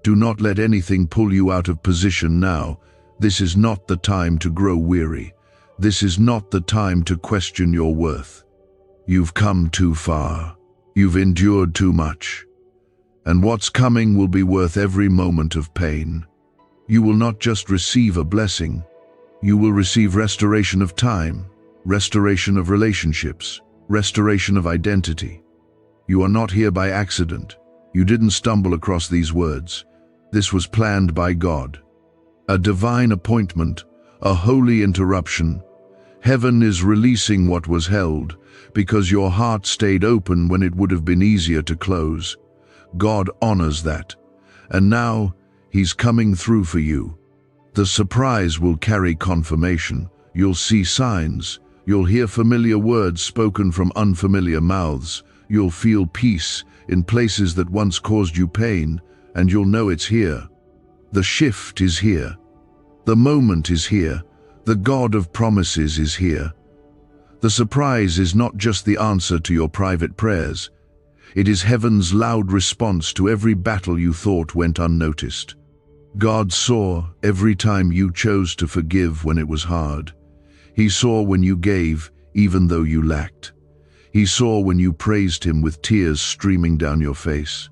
Do not let anything pull you out of position now. This is not the time to grow weary. This is not the time to question your worth. You've come too far. You've endured too much. And what's coming will be worth every moment of pain. You will not just receive a blessing. You will receive restoration of time, restoration of relationships, restoration of identity. You are not here by accident. You didn't stumble across these words. This was planned by God. A divine appointment, a holy interruption. Heaven is releasing what was held, because your heart stayed open when it would have been easier to close. God honors that. And now, He's coming through for you. The surprise will carry confirmation. You'll see signs. You'll hear familiar words spoken from unfamiliar mouths. You'll feel peace in places that once caused you pain, and you'll know it's here. The shift is here. The moment is here. The God of promises is here. The surprise is not just the answer to your private prayers. It is heaven's loud response to every battle you thought went unnoticed. God saw every time you chose to forgive when it was hard. He saw when you gave, even though you lacked. He saw when you praised Him with tears streaming down your face.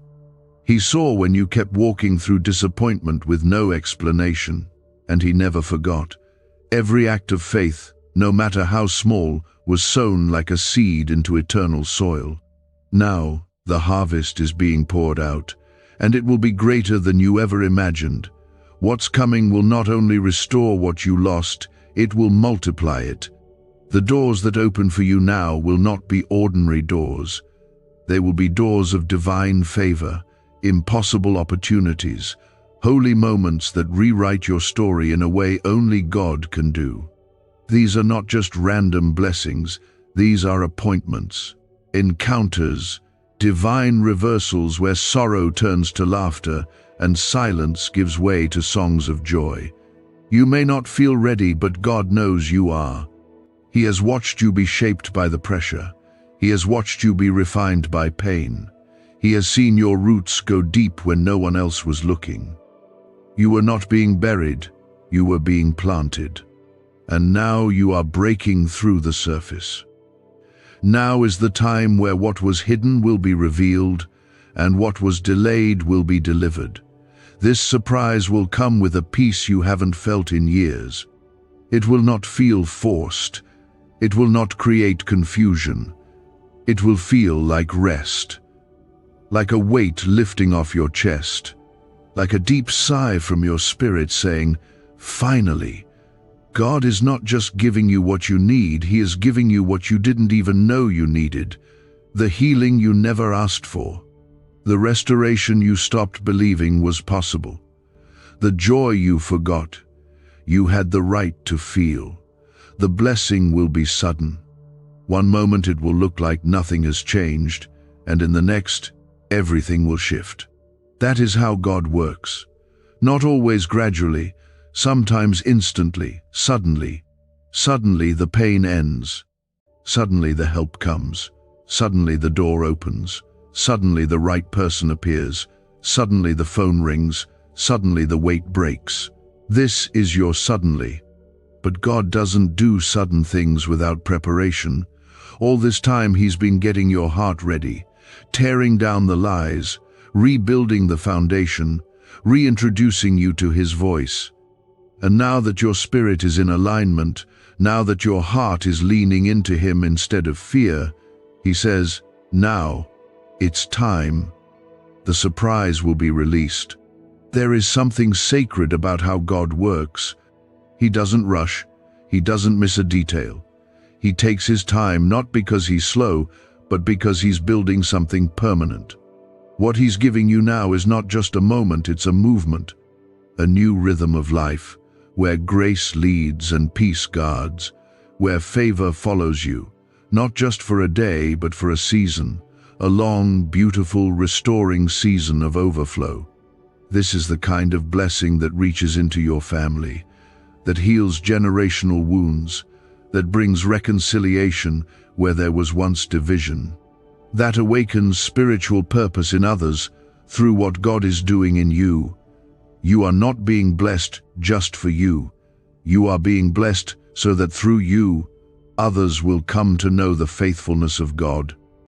He saw when you kept walking through disappointment with no explanation, and He never forgot. Every act of faith, no matter how small, was sown like a seed into eternal soil. Now, the harvest is being poured out, and it will be greater than you ever imagined. What's coming will not only restore what you lost, it will multiply it. The doors that open for you now will not be ordinary doors. They will be doors of divine favor, impossible opportunities, holy moments that rewrite your story in a way only God can do. These are not just random blessings, these are appointments, encounters, divine reversals where sorrow turns to laughter and silence gives way to songs of joy. You may not feel ready, but God knows you are. He has watched you be shaped by the pressure. He has watched you be refined by pain. He has seen your roots go deep when no one else was looking. You were not being buried, you were being planted. And now you are breaking through the surface. Now is the time where what was hidden will be revealed, and what was delayed will be delivered. This surprise will come with a peace you haven't felt in years. It will not feel forced. It will not create confusion. It will feel like rest, like a weight lifting off your chest, like a deep sigh from your spirit saying, "Finally." God is not just giving you what you need, He is giving you what you didn't even know you needed, the healing you never asked for, the restoration you stopped believing was possible, the joy you forgot you had the right to feel. The blessing will be sudden. One moment it will look like nothing has changed, and in the next, everything will shift. That is how God works. Not always gradually, sometimes instantly, suddenly. Suddenly the pain ends. Suddenly the help comes. Suddenly the door opens. Suddenly the right person appears. Suddenly the phone rings. Suddenly the weight breaks. This is your suddenly. But God doesn't do sudden things without preparation. All this time He's been getting your heart ready, tearing down the lies, rebuilding the foundation, reintroducing you to His voice. And now that your spirit is in alignment, now that your heart is leaning into Him instead of fear, He says, "Now, it's time." The surprise will be released. There is something sacred about how God works. He doesn't rush. He doesn't miss a detail. He takes His time not because He's slow, but because He's building something permanent. What He's giving you now is not just a moment, it's a movement. a new rhythm of life, where grace leads and peace guards, where favor follows you, not just for a day but for a season, a long, beautiful, restoring season of overflow. This is the kind of blessing that reaches into your family, that heals generational wounds, that brings reconciliation where there was once division, that awakens spiritual purpose in others through what God is doing in you. You are not being blessed just for you. You are being blessed so that through you, others will come to know the faithfulness of God.